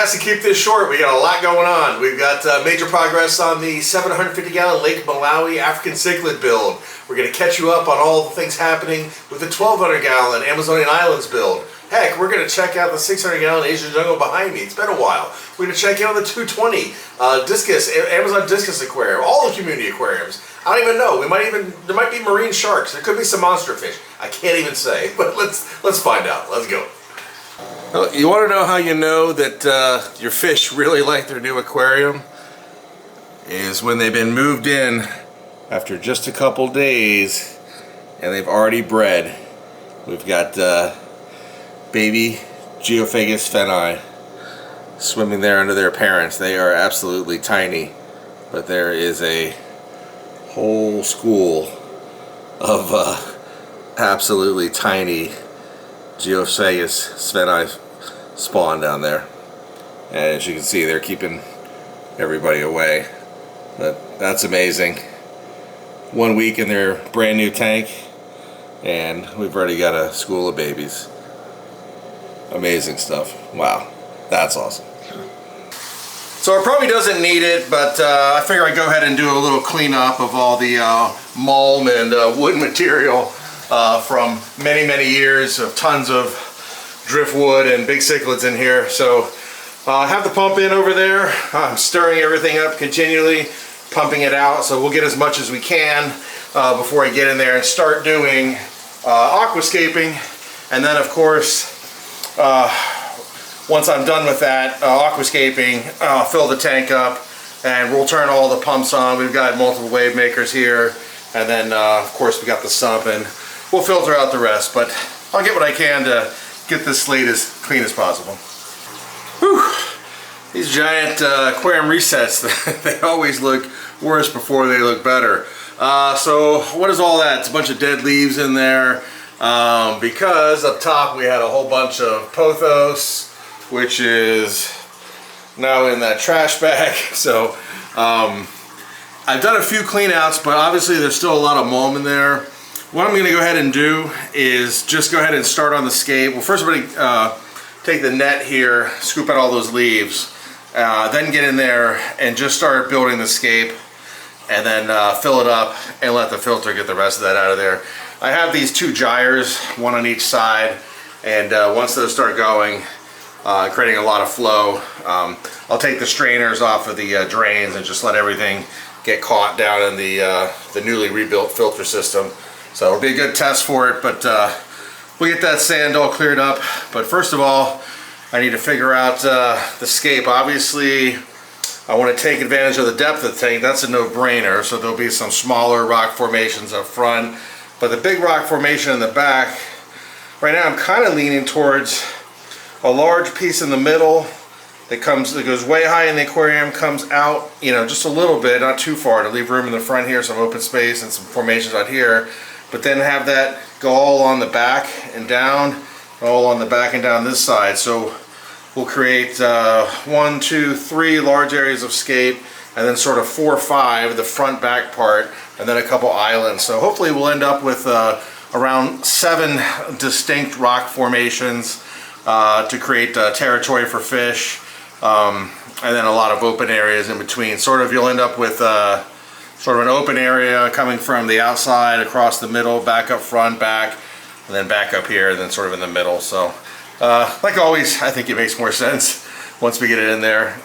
guys, to keep this short, we got a lot going on. We've got major progress on the 750-gallon Lake Malawi African Cichlid build. We're going to catch you up on all the things happening with the 1,200-gallon Amazonian Islands build. Heck, we're going to check out the 600-gallon Asian jungle behind me. It's been a while. We're going to check out the 220 discus, Amazon discus aquarium, all the community aquariums. I don't even know. There might be marine sharks. There could be some monster fish. I can't even say. But let's find out. Let's go. Well, you want to know how you know that your fish really like their new aquarium? Is when they've been moved in after just a couple days and they've already bred. We've got baby Geophagus fenni swimming there under their parents. They are absolutely tiny, but there is a whole school of absolutely tiny Geophagus fenni spawn down there, and as you can see, they're keeping everybody away. But that's amazing. 1 week in their brand new tank and we've already got a school of babies. Amazing stuff. Wow, that's awesome. So it probably doesn't need it, but I figure I'd go ahead and do a little cleanup of all the mulm and wood material from many years of tons of driftwood and big cichlids in here. So I have the pump in over there. I'm stirring everything up continually, pumping it out, so we'll get as much as we can before I get in there and start doing aquascaping. And then of course, once I'm done with that aquascaping, I'll fill the tank up and we'll turn all the pumps on. We've got multiple wave makers here, and then of course we got the sump, and we'll filter out the rest. But I'll get what I can to get this slate as clean as possible. Whew. These giant aquarium resets, they always look worse before they look better. So what is all that? It's a bunch of dead leaves in there. Because up top we had a whole bunch of pothos, which is now in that trash bag. So I've done a few clean outs, but obviously there's still a lot of mulm in there. What I'm going to go ahead and do is just go ahead and start on the scape. Well, first I'm going to take the net here, scoop out all those leaves, then get in there and just start building the scape, and then fill it up and let the filter get the rest of that out of there. I have these two gyres, one on each side, and once those start going, creating a lot of flow, I'll take the strainers off of the drains and just let everything get caught down in the newly rebuilt filter system. So it'll be a good test for it, but we'll get that sand all cleared up. But first of all, I need to figure out the scape. Obviously, I want to take advantage of the depth of the tank. That's a no-brainer. So there'll be some smaller rock formations up front, but the big rock formation in the back, right now I'm kind of leaning towards a large piece in the middle that goes way high in the aquarium, comes out, you know, just a little bit, not too far, to leave room in the front here, some open space and some formations out here, but then have that go all on the back and down, all on the back and down this side. So we'll create 1, 2, 3 large areas of scape, and then sort of 4 or 5, the front back part, and then a couple islands. So hopefully we'll end up with around 7 distinct rock formations to create territory for fish, and then a lot of open areas in between. Sort of you'll end up with sort of an open area coming from the outside across the middle, back up front, back, and then back up here, and then sort of in the middle. So like always, I think it makes more sense once we get it in there.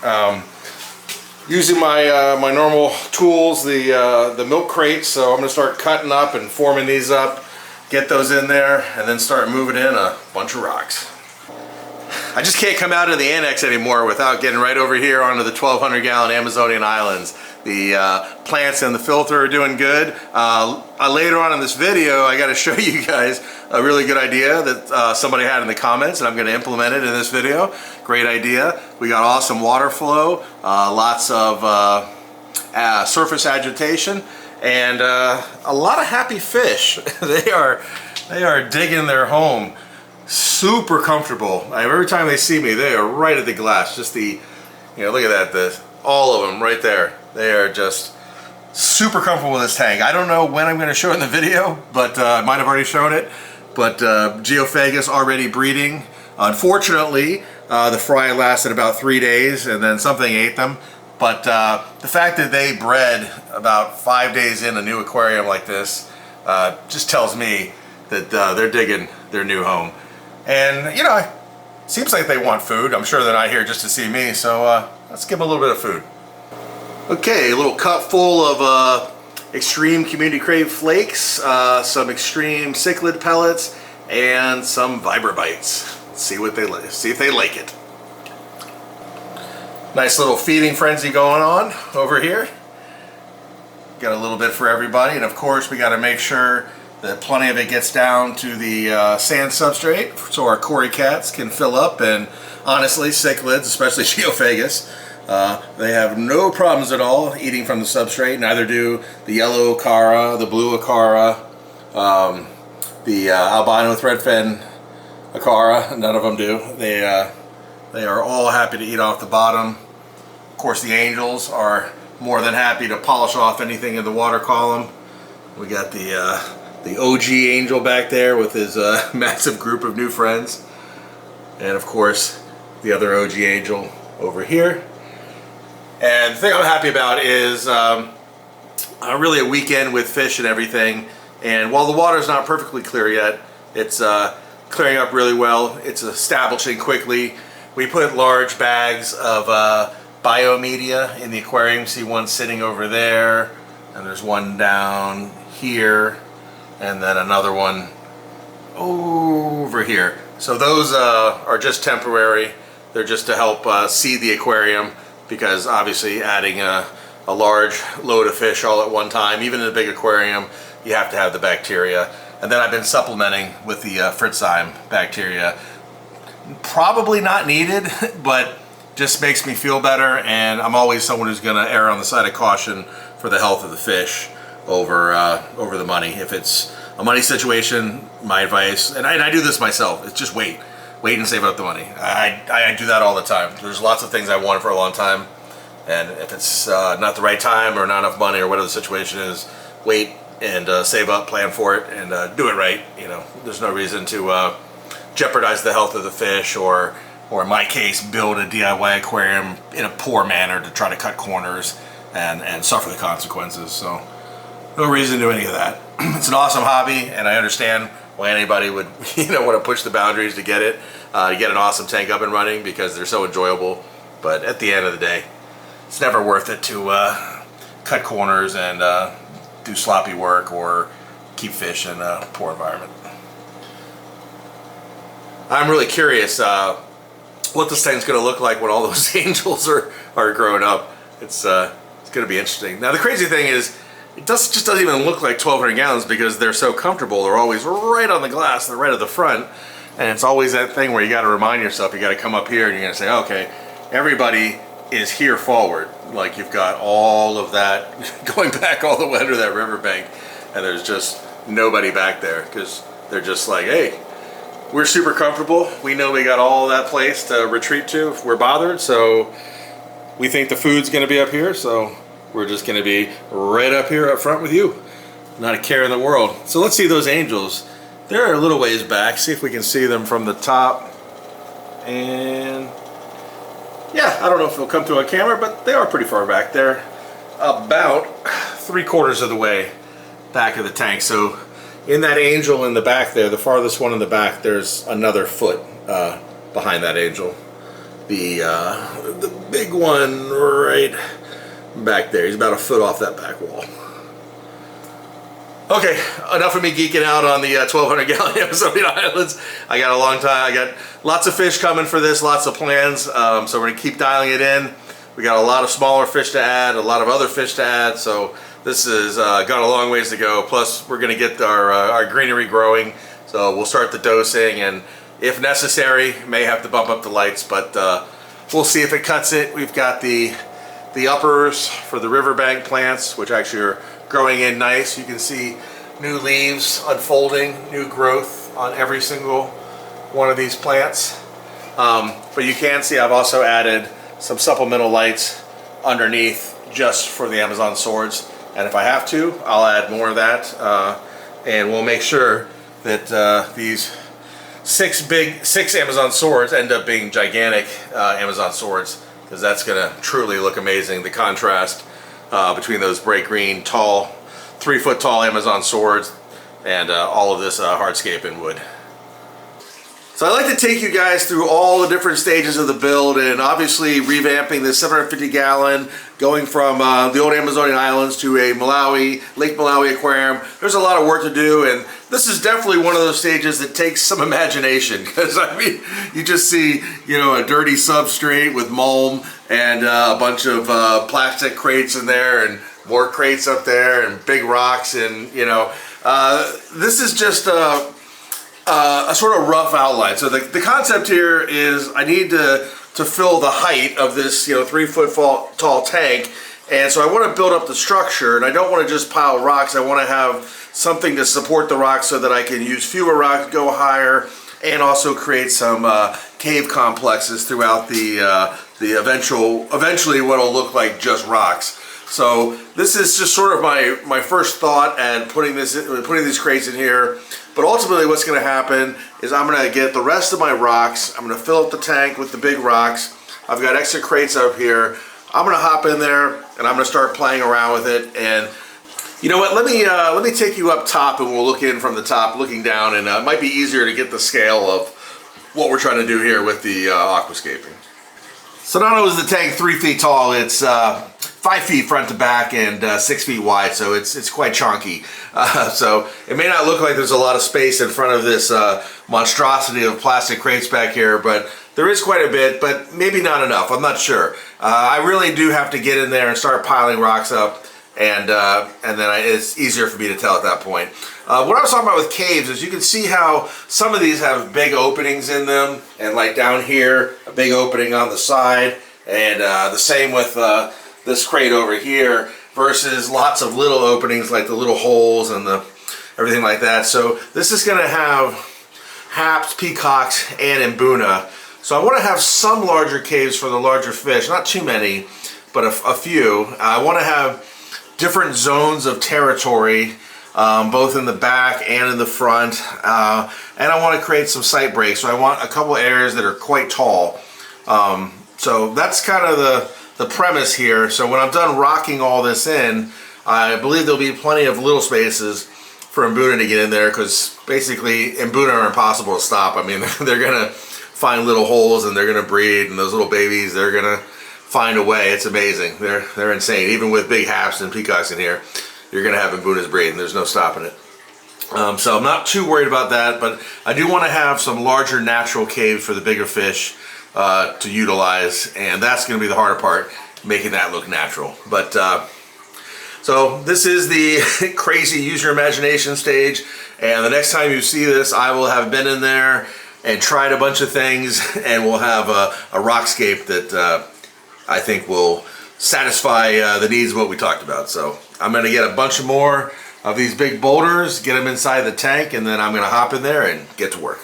Using my my normal tools, the milk crates, so I'm going to start cutting up and forming these up, get those in there, and then start moving in a bunch of rocks. I just can't come out of the annex anymore without getting right over here onto the 1,200-gallon Amazonian Islands. The plants and the filter are doing good. Later on in this video, I got to show you guys a really good idea that somebody had in the comments, and I'm going to implement it in this video. Great idea. We got awesome water flow, lots of surface agitation, and a lot of happy fish. They are digging their home. Super comfortable. Every time they see me, they are right at the glass. Just the, you know, look at that. All of them right there. They are just super comfortable with this tank. I don't know when I'm going to show it in the video, but I might have already shown it. But Geophagus already breeding. Unfortunately, The fry lasted about 3 days, and then something ate them. But the fact that they bred about 5 days in a new aquarium like this just tells me that they're digging their new home. And, you know, it seems like they want food. I'm sure they're not here just to see me, so let's give them a little bit of food. Okay, a little cup full of Extreme Community Crave flakes, some Extreme Cichlid pellets, and some Vibra-Bites. Let's see what they see if they like it. Nice little feeding frenzy going on over here. Got a little bit for everybody, and of course we got to make sure that plenty of it gets down to the sand substrate so our cory cats can fill up. And honestly, cichlids, especially Geophagus, they have no problems at all eating from the substrate. Neither do the yellow acara, the blue acara, the albino threadfin acara. None of them do. They are all happy to eat off the bottom. Of course, the angels are more than happy to polish off anything in the water column. We got the OG angel back there with his massive group of new friends. And of course, the other OG angel over here. And the thing I'm happy about is really a weekend with fish and everything. And while the water's not perfectly clear yet, it's clearing up really well. It's establishing quickly. We put large bags of biomedia in the aquarium. See one sitting over there, and there's one down here, and then another one over here. So those are just temporary. They're just to help seed the aquarium, because obviously adding a large load of fish all at one time, even in a big aquarium, you have to have the bacteria. And then I've been supplementing with the Fritzheim bacteria. Probably not needed, but just makes me feel better, and I'm always someone who's going to err on the side of caution for the health of the fish over the money. If it's a money situation, my advice, and I do this myself, it's just wait and save up the money. I do that all the time. There's lots of things I wanted for a long time, and if it's not the right time or not enough money or whatever the situation is, wait and save up, plan for it, and do it right. You know, there's no reason to jeopardize the health of the fish, or in my case, build a DIY aquarium in a poor manner to try to cut corners and suffer the consequences. So no reason to do any of that. It's an awesome hobby, and I understand why anybody would want to push the boundaries to get it, to get an awesome tank up and running, because they're so enjoyable. But at the end of the day, it's never worth it to cut corners and do sloppy work or keep fish in a poor environment. I'm really curious what this thing's going to look like when all those angels are grown up. It's going to be interesting. Now the crazy thing is, it just doesn't even look like 1,200 gallons, because they're so comfortable. They're always right on the glass. They're right at the front, and it's always that thing where you got to remind yourself, you got to come up here and you're going to say, okay, everybody is here forward. Like you've got all of that going back all the way under that riverbank, and there's just nobody back there, because they're just like, hey, we're super comfortable. We know we got all that place to retreat to if we're bothered, so we think the food's going to be up here, so we're just going to be right up here up front with you. Not a care in the world. So let's see those angels. They're a little ways back. See if we can see them from the top. And yeah, I don't know if they'll come through on camera, but they are pretty far back. They're about 3/4 of the way back of the tank. So in that angel in the back there, the farthest one in the back, there's another foot behind that angel. The big one right back there, he's about a foot off that back wall. Okay, enough of me geeking out on the 1,200 gallon Amazonian islands. I got a long time. I got lots of fish coming for this, lots of plans. So we're gonna keep dialing it in. We got a lot of smaller fish to add, a lot of other fish to add. So this has got a long ways to go. Plus, we're gonna get our greenery growing. So we'll start the dosing, and if necessary, may have to bump up the lights, but we'll see if it cuts it. We've got the uppers for the riverbank plants, which actually are growing in nice. You can see new leaves unfolding, new growth on every single one of these plants. But you can see I've also added some supplemental lights underneath just for the Amazon swords. And if I have to, I'll add more of that. And we'll make sure that these six Amazon swords end up being gigantic Amazon swords, because that's gonna truly look amazing. The contrast between those bright green, tall, 3-foot tall Amazon swords and all of this hardscape in wood. So I like to take you guys through all the different stages of the build, and obviously revamping this 750 gallon, going from the old Amazonian islands to a Lake Malawi aquarium. There's a lot of work to do, and this is definitely one of those stages that takes some imagination, because I mean, you just see, you know, a dirty substrate with mulm and a bunch of plastic crates in there, and more crates up there, and big rocks, and you know, this is just a sort of rough outline. So the concept here is I need to fill the height of this, you know, 3-foot tall tank, and so I want to build up the structure, and I don't want to just pile rocks. I want to have something to support the rocks so that I can use fewer rocks, go higher, and also create some cave complexes throughout the eventually what will look like just rocks. So this is just sort of my first thought at putting these crates in here. But ultimately what's going to happen is I'm going to get the rest of my rocks. I'm going to fill up the tank with the big rocks. I've got extra crates up here. I'm going to hop in there and I'm going to start playing around with it. And you know what? Let me take you up top, and we'll look in from the top, looking down, and it might be easier to get the scale of what we're trying to do here with the aquascaping. So not only is the tank 3 feet tall, it's 5 feet front to back and 6 feet wide, so it's quite chunky. So it may not look like there's a lot of space in front of this monstrosity of plastic crates back here, but there is quite a bit, but maybe not enough. I'm not sure. I really do have to get in there and start piling rocks up, and then it's easier for me to tell at that point. What I was talking about with caves is you can see how some of these have big openings in them, and like down here, a big opening on the side, and the same with this crate over here, versus lots of little openings like the little holes and everything like that. So this is going to have haps, peacocks, and mbuna. So I want to have some larger caves for the larger fish, not too many, but a few. I want to have different zones of territory, both in the back and in the front, and I want to create some sight breaks. So I want a couple areas that are quite tall. So that's kind of the premise here. So when I'm done rocking all this in, I believe there'll be plenty of little spaces for mbuna to get in there, because basically mbuna are impossible to stop. I mean, they're gonna find little holes and they're gonna breed, and those little babies, they're gonna find a way. It's amazing. They're insane. Even with big haps and peacocks in here, you're gonna have mbunas breeding. There's no stopping it. So I'm not too worried about that, but I do want to have some larger natural caves for the bigger fish to utilize, and that's going to be the harder part, making that look natural. But so this is the crazy use your imagination stage, and the next time you see this, I will have been in there and tried a bunch of things, and we'll have a rockscape that I think will satisfy the needs of what we talked about. So I'm going to get a bunch more of these big boulders, get them inside the tank, and then I'm going to hop in there and get to work.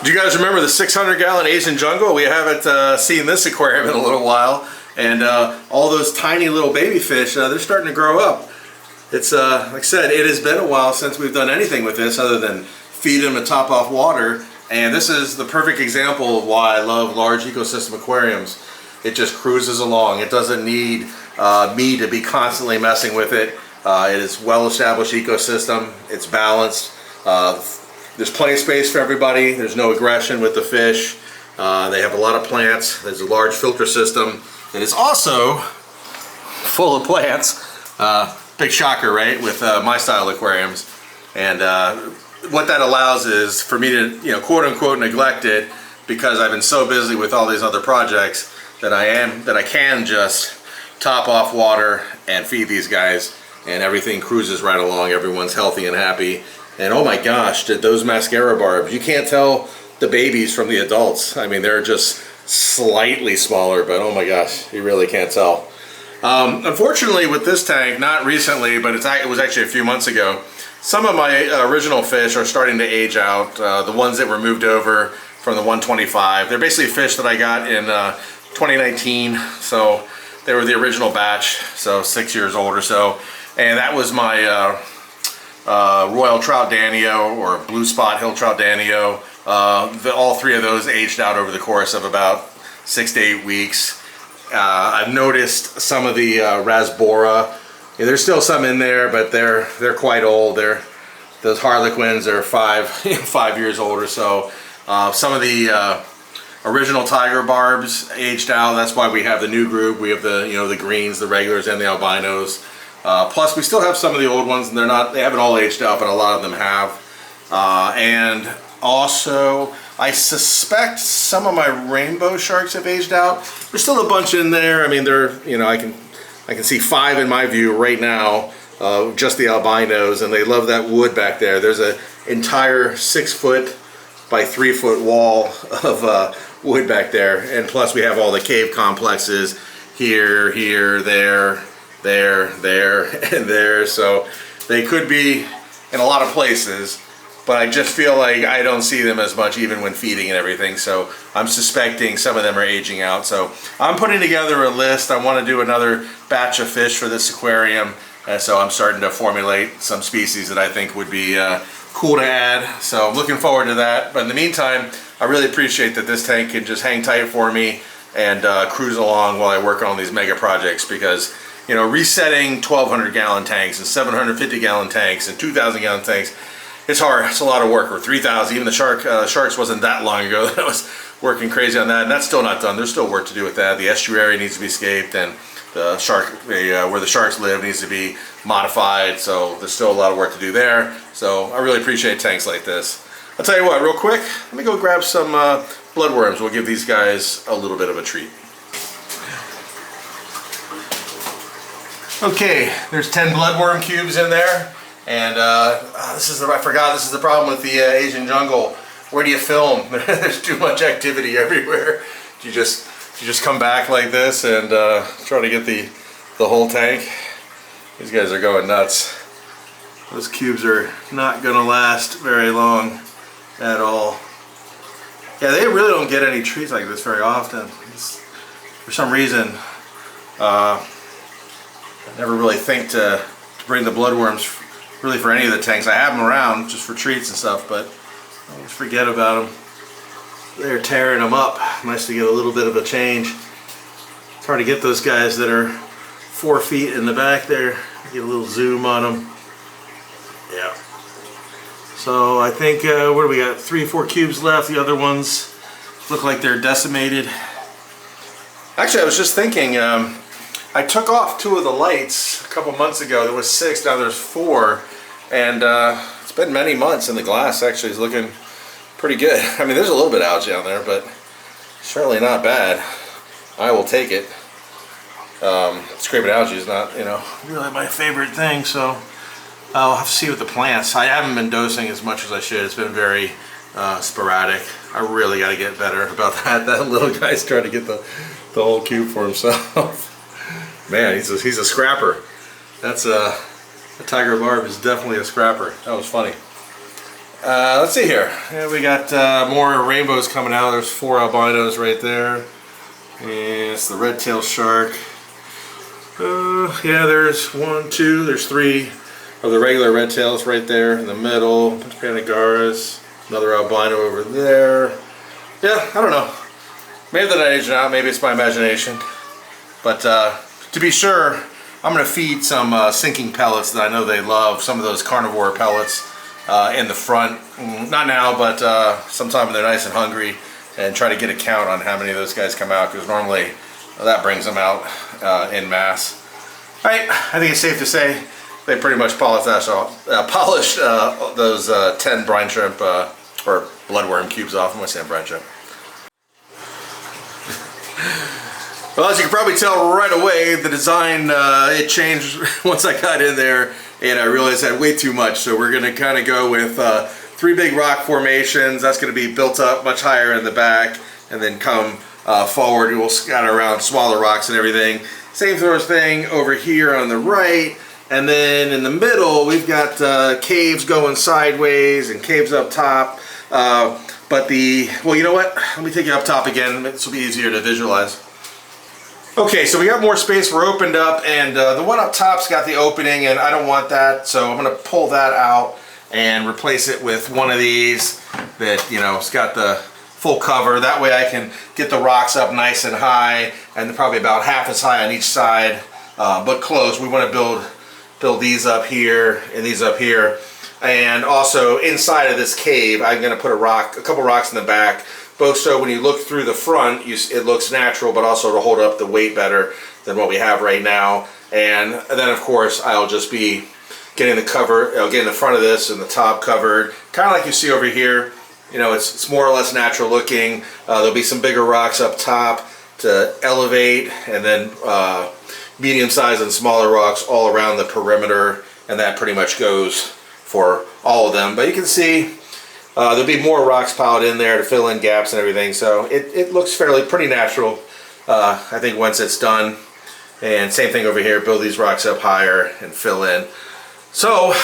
Do you guys remember the 600-gallon Asian jungle? We haven't seen this aquarium in a little while, and all those tiny little baby fish, they're starting to grow up. It's like I said, it has been a while since we've done anything with this other than feed them and top off water, and this is the perfect example of why I love large ecosystem aquariums. It just cruises along. It doesn't need me to be constantly messing with it. It is well-established ecosystem. It's balanced. There's plenty of space for everybody. There's no aggression with the fish. They have a lot of plants. There's a large filter system. It is also full of plants. Big shocker, right? With my style aquariums. And what that allows is for me to, you know, quote unquote neglect it, because I've been so busy with all these other projects that I can just top off water and feed these guys, and everything cruises right along. Everyone's healthy and happy. And oh my gosh, did those mascara barbs, you can't tell the babies from the adults. I mean, they're just slightly smaller, but oh my gosh, you really can't tell. Unfortunately with this tank, not recently, but it was actually a few months ago, some of my original fish are starting to age out. The ones that were moved over from the 125, they're basically fish that I got in 2019, so they were the original batch, so 6 years old or so. And that was my Royal Trout Danio, or Blue Spot Hill Trout Danio, All three of those aged out over the course of about 6 to 8 weeks. I've noticed some of the Rasbora. Yeah, there's still some in there, but they're quite old. Those Harlequins are 5 years old or so. Some of the original tiger barbs aged out. That's why we have the new group. We have the greens, the regulars, and the albinos. Plus, we still have some of the old ones, and they haven't all aged out, but a lot of them have. And also, I suspect some of my rainbow sharks have aged out. There's still a bunch in there. I mean, I can see 5 in my view right now, just the albinos, and they love that wood back there. There's an entire 6 foot by 3 foot wall of wood back there, and plus we have all the cave complexes here, there, and there. So they could be in a lot of places, but I just feel like I don't see them as much even when feeding and everything. So I'm suspecting some of them are aging out. So I'm putting together a list. I want to do another batch of fish for this aquarium, and so I'm starting to formulate some species that I think would be cool to add. So I'm looking forward to that. But in the meantime, I really appreciate that this tank can just hang tight for me and cruise along while I work on these mega projects, because resetting 1,200 gallon tanks and 750 gallon tanks and 2,000 gallon tanks, it's hard. It's a lot of work. Or 3,000. Even the sharks wasn't that long ago that I was working crazy on that, and that's still not done. There's still work to do with that. The estuary needs to be scaped, and the where the sharks live needs to be modified. So there's still a lot of work to do there. So I really appreciate tanks like this. I'll tell you what, real quick, let me go grab some bloodworms. We'll give these guys a little bit of a treat. Okay, there's 10 bloodworm cubes in there, and I forgot, this is the problem with the Asian jungle. Where do you film? There's too much activity everywhere. You just come back like this and try to get the whole tank. These guys are going nuts. Those cubes are not gonna last very long at all. Yeah, they really don't get any treats like this very often. For some reason, I never really think to bring the bloodworms really for any of the tanks. I have them around just for treats and stuff, but I always forget about them. They're tearing them up. Nice to get a little bit of a change. It's hard to get those guys that are 4 feet in the back there. Get a little zoom on them. Yeah. So I think, what do we got? 3 or 4 cubes left. The other ones look like they're decimated. Actually, I was just thinking, I took off 2 of the lights a couple months ago. There was 6, now there's 4. And it's been many months, and the glass actually is looking pretty good. I mean, there's a little bit of algae on there, but certainly not bad. I will take it. Scraping algae is not, really my favorite thing, so I'll have to see with the plants. I haven't been dosing as much as I should. It's been very sporadic. I really got to get better about that. That little guy's trying to get the whole cube for himself. Man, he's a scrapper. That's a tiger barb is definitely a scrapper. That was funny. Let's see here. Yeah, we got more rainbows coming out. There's 4 albinos right there. And it's the red-tailed shark. Yeah, there's 1, 2, there's 3 of the regular red tails right there in the middle. Panagaras, another albino over there. Yeah, I don't know. Maybe they're not aging out, maybe it's my imagination. But to be sure, I'm going to feed some sinking pellets that I know they love, some of those carnivore pellets in the front. Not now, but sometime when they're nice and hungry, and try to get a count on how many of those guys come out, because normally that brings them out in mass. Alright, I think it's safe to say they pretty much polished those 10 brine shrimp or bloodworm cubes off. I'm going to say brine shrimp. Well, as you can probably tell right away, the design, it changed once I got in there, and I realized I had way too much. So we're going to kind of go with 3 big rock formations. That's going to be built up much higher in the back, and then come forward. We'll scatter around smaller rocks and everything. Same sort of thing over here on the right, and then in the middle we've got caves going sideways and caves up top. Well, you know what? Let me take you up top again. This will be easier to visualize. Okay, so we got more space. We're opened up, and the one up top's got the opening, and I don't want that, so I'm going to pull that out. and replace it with one of these that, you know, it's got the full cover. That way I can get the rocks up nice and high, and probably about half as high on each side, but close. We want to build these up here and these up here. And also inside of this cave, I'm going to put a couple rocks in the back, both so when you look through the front, it looks natural, but also to hold up the weight better than what we have right now. And then of course I'll just be getting the cover, getting the front of this and the top covered, kind of like you see over here. You know, it's more or less natural looking. There'll be some bigger rocks up top to elevate, and then medium sized and smaller rocks all around the perimeter, and that pretty much goes for all of them. But you can see there'll be more rocks piled in there to fill in gaps and everything, so it looks pretty natural, I think, once it's done. And same thing over here, build these rocks up higher and fill in. So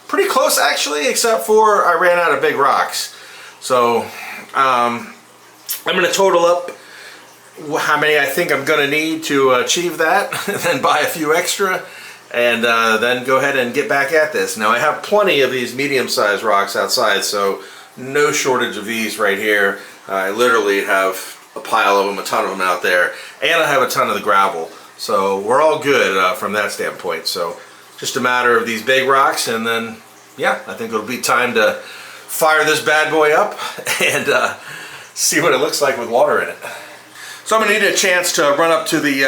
pretty close actually, except for I ran out of big rocks. So I'm going to total up how many I think I'm going to need to achieve that, and then buy a few extra, and then go ahead and get back at this. Now I have plenty of these medium-sized rocks outside, so no shortage of these right here. I literally have a pile of them, a ton of them out there, and I have a ton of the gravel. So we're all good from that standpoint. So just a matter of these big rocks, and then yeah, I think it'll be time to fire this bad boy up and see what it looks like with water in it. So I'm going to need a chance to run up to the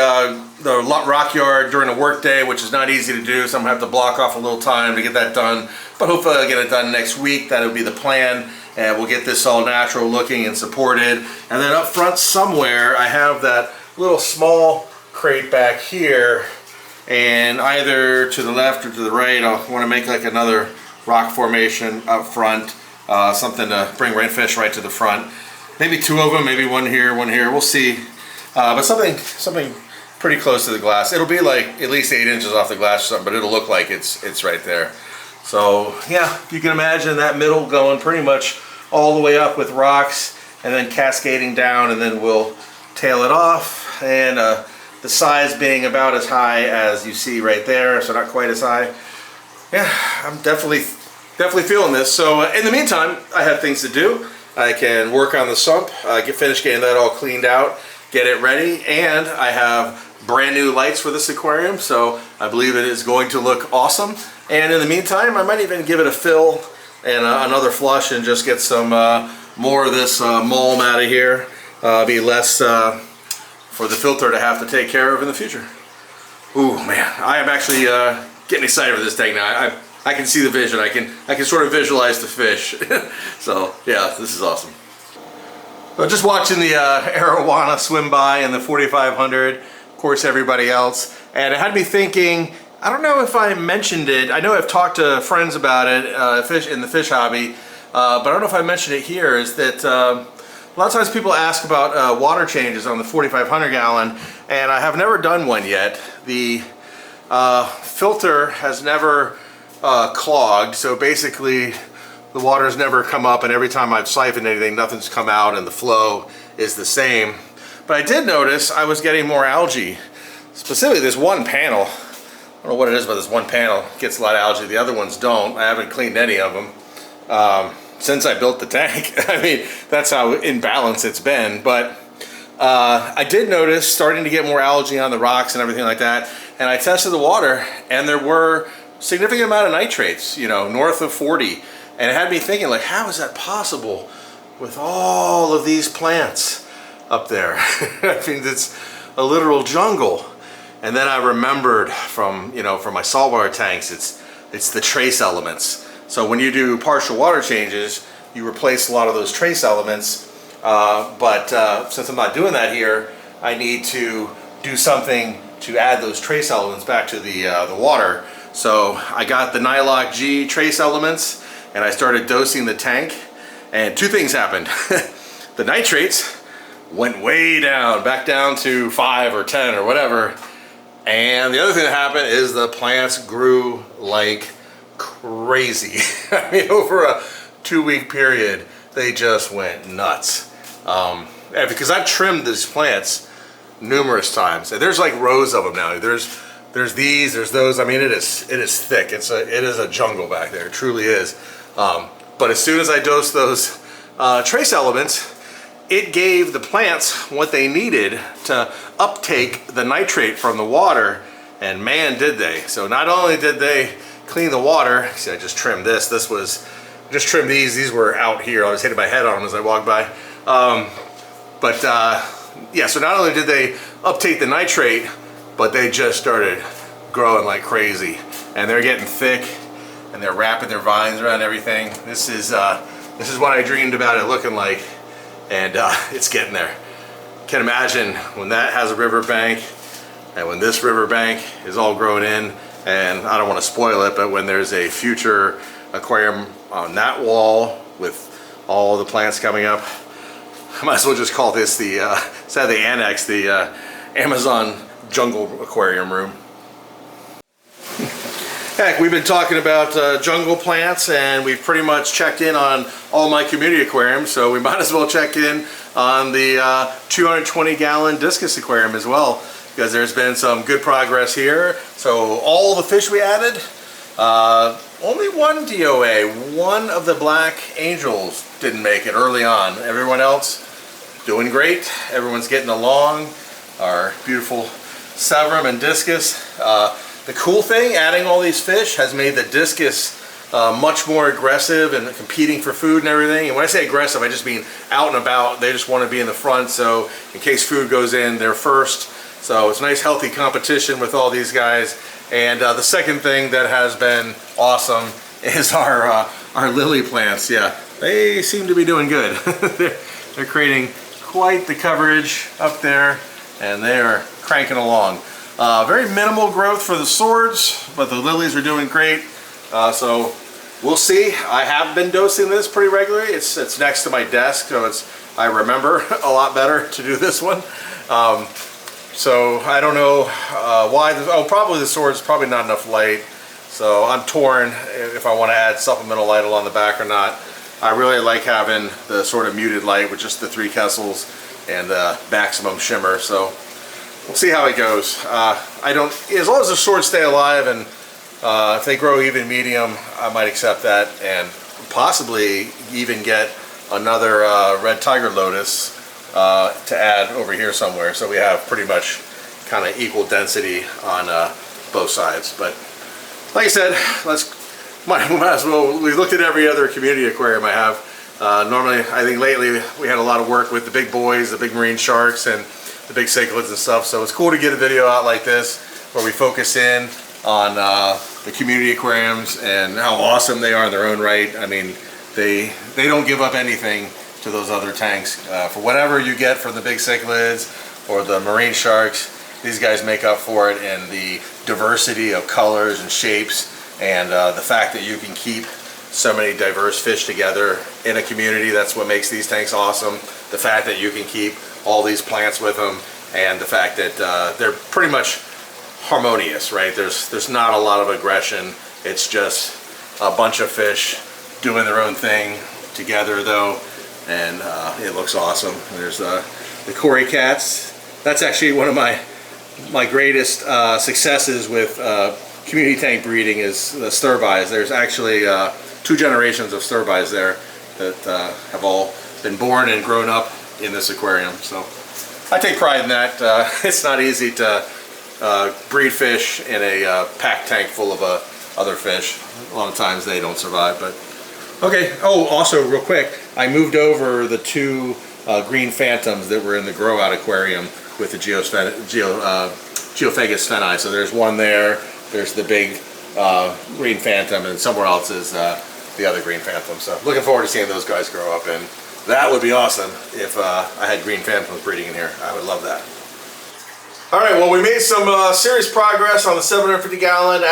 rock yard during a work day, which is not easy to do, so I'm going to have to block off a little time to get that done. But hopefully I'll get it done next week. That'll be the plan, and we'll get this all natural looking and supported. And then up front somewhere I have that little small crate back here, and either to the left or to the right I want to make like another rock formation up front, something to bring redfish right to the front. Maybe two of them, maybe one here, we'll see. But something pretty close to the glass. It'll be like at least 8 inches off the glass or something, but it'll look like it's right there. So yeah, you can imagine that middle going pretty much all the way up with rocks, and then cascading down, and then we'll tail it off, and the sides being about as high as you see right there, so not quite as high. Yeah, I'm definitely feeling this. So in the meantime, I have things to do. I can work on the sump, finish getting that all cleaned out, get it ready, and I have brand new lights for this aquarium, so I believe it is going to look awesome. And in the meantime, I might even give it a fill and another flush, and just get some more of this mulm out of here. Be less for the filter to have to take care of in the future. Ooh man, I am actually getting excited for this tank now. I can see the vision. I can sort of visualize the fish. So yeah, this is awesome. So just watching the arowana swim by in the 4500, of course everybody else, and it had me thinking, I don't know if I mentioned it. I know I've talked to friends about it, in the fish hobby, but I don't know if I mentioned it here, is that a lot of times people ask about water changes on the 4500 gallon, and I have never done one yet. The filter has never clogged, so basically the water's never come up, and every time I've siphoned anything, nothing's come out, and the flow is the same. But I did notice I was getting more algae. Specifically this one panel, I don't know what it is, but this one panel gets a lot of algae. The other ones don't. I haven't cleaned any of them since I built the tank. I mean, that's how in balance it's been. But I did notice starting to get more algae on the rocks and everything like that, and I tested the water, and there were significant amount of nitrates, you know, north of 40, and it had me thinking, like, how is that possible with all of these plants up there? I mean, it's a literal jungle. And then I remembered from my saltwater tanks, it's the trace elements. So when you do partial water changes, you replace a lot of those trace elements, but since I'm not doing that here, I need to do something to add those trace elements back to the water. So I got the Nylock G trace elements, and I started dosing the tank, and two things happened. The nitrates went way down, back down to 5 or 10 or whatever, and the other thing that happened is the plants grew like crazy. I mean, over a 2-week period, they just went nuts. And because I've trimmed these plants numerous times, and there's like rows of them now. There's there's these, there's those. I mean, it is thick. It is a jungle back there. It truly is. But as soon as I dosed those trace elements, it gave the plants what they needed to uptake the nitrate from the water, and man, did they. So not only did they clean the water, see, I just trimmed this. Just trimmed these were out here. I was hitting my head on them as I walked by. Yeah, so not only did they uptake the nitrate, but they just started growing like crazy. And they're getting thick, and they're wrapping their vines around everything. This is what I dreamed about it looking like, and it's getting there. Can't imagine when that has a river bank, and when this river bank is all grown in, and I don't want to spoil it, but when there's a future aquarium on that wall with all the plants coming up, I might as well just call this instead of the annex, the Amazon jungle aquarium room. Heck, we've been talking about jungle plants, and we've pretty much checked in on all my community aquariums, so we might as well check in on the 220-gallon discus aquarium as well, because there's been some good progress here. So all the fish we added, only one DOA, one of the black angels didn't make it early on. Everyone else doing great. Everyone's getting along. Our beautiful Severum and discus. The cool thing, adding all these fish has made the discus much more aggressive and competing for food and everything. And when I say aggressive, I just mean out and about. They just want to be in the front, so in case food goes in, they're first. So it's a nice healthy competition with all these guys. And the second thing that has been awesome is our lily plants. Yeah, they seem to be doing good. they're creating quite the coverage up there, and they are cranking along. Very minimal growth for the swords, but the lilies are doing great. So we'll see. I have been dosing this pretty regularly. It's next to my desk, so I remember a lot better to do this one. So I don't know why. Probably the swords, probably not enough light. So I'm torn if I want to add supplemental light along the back or not. I really like having the sort of muted light with just the 3 Kessels and the maximum shimmer. So we'll see how it goes. As long as the swords stay alive, and if they grow even medium, I might accept that, and possibly even get another red tiger lotus to add over here somewhere, so we have pretty much kind of equal density on both sides. But like I said, might as well. We looked at every other community aquarium I have. Normally, I think lately we had a lot of work with the big boys, the big marine sharks, and the big cichlids and stuff. So it's cool to get a video out like this where we focus in on the community aquariums and how awesome they are in their own right. I mean, they don't give up anything to those other tanks. For whatever you get from the big cichlids or the marine sharks, these guys make up for it in the diversity of colors and shapes, and the fact that you can keep so many diverse fish together in a community. That's what makes these tanks awesome. The fact that you can keep all these plants with them, and the fact that they're pretty much harmonious, right? There's not a lot of aggression. It's just a bunch of fish doing their own thing together, though, and it looks awesome. There's the Cory cats. That's actually one of my greatest successes with community tank breeding is the Sturbis. There's actually 2 generations of Sturbis there that have all been born and grown up in this aquarium. So I take pride in that. It's not easy to breed fish in a packed tank full of other fish. A lot of times they don't survive, but okay. Oh, also real quick, I moved over the 2 green phantoms that were in the grow out aquarium with the Geophagus fenni. So there's one there, there's the big green phantom, and somewhere else is the other green phantom. So looking forward to seeing those guys grow up, and that would be awesome if I had green phantoms breeding in here. I would love that. Alright, well, we made some serious progress on the 750-gallon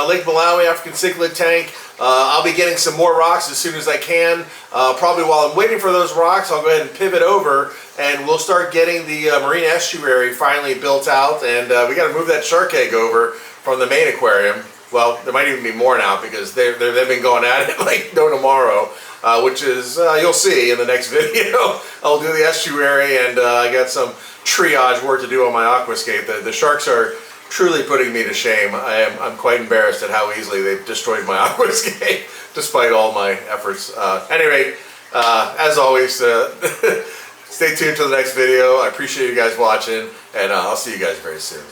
Lake Malawi African Cichlid tank. I'll be getting some more rocks as soon as I can. Probably while I'm waiting for those rocks, I'll go ahead and pivot over, and we'll start getting the marine estuary finally built out. And we got to move that shark egg over from the main aquarium. Well, there might even be more now, because they've been going at it like no tomorrow, which is, you'll see in the next video. I'll do the estuary, and I got some triage work to do on my aquascape. The sharks are truly putting me to shame. I'm quite embarrassed at how easily they've destroyed my aquascape, despite all my efforts. At any rate, as always, stay tuned to the next video. I appreciate you guys watching, and I'll see you guys very soon.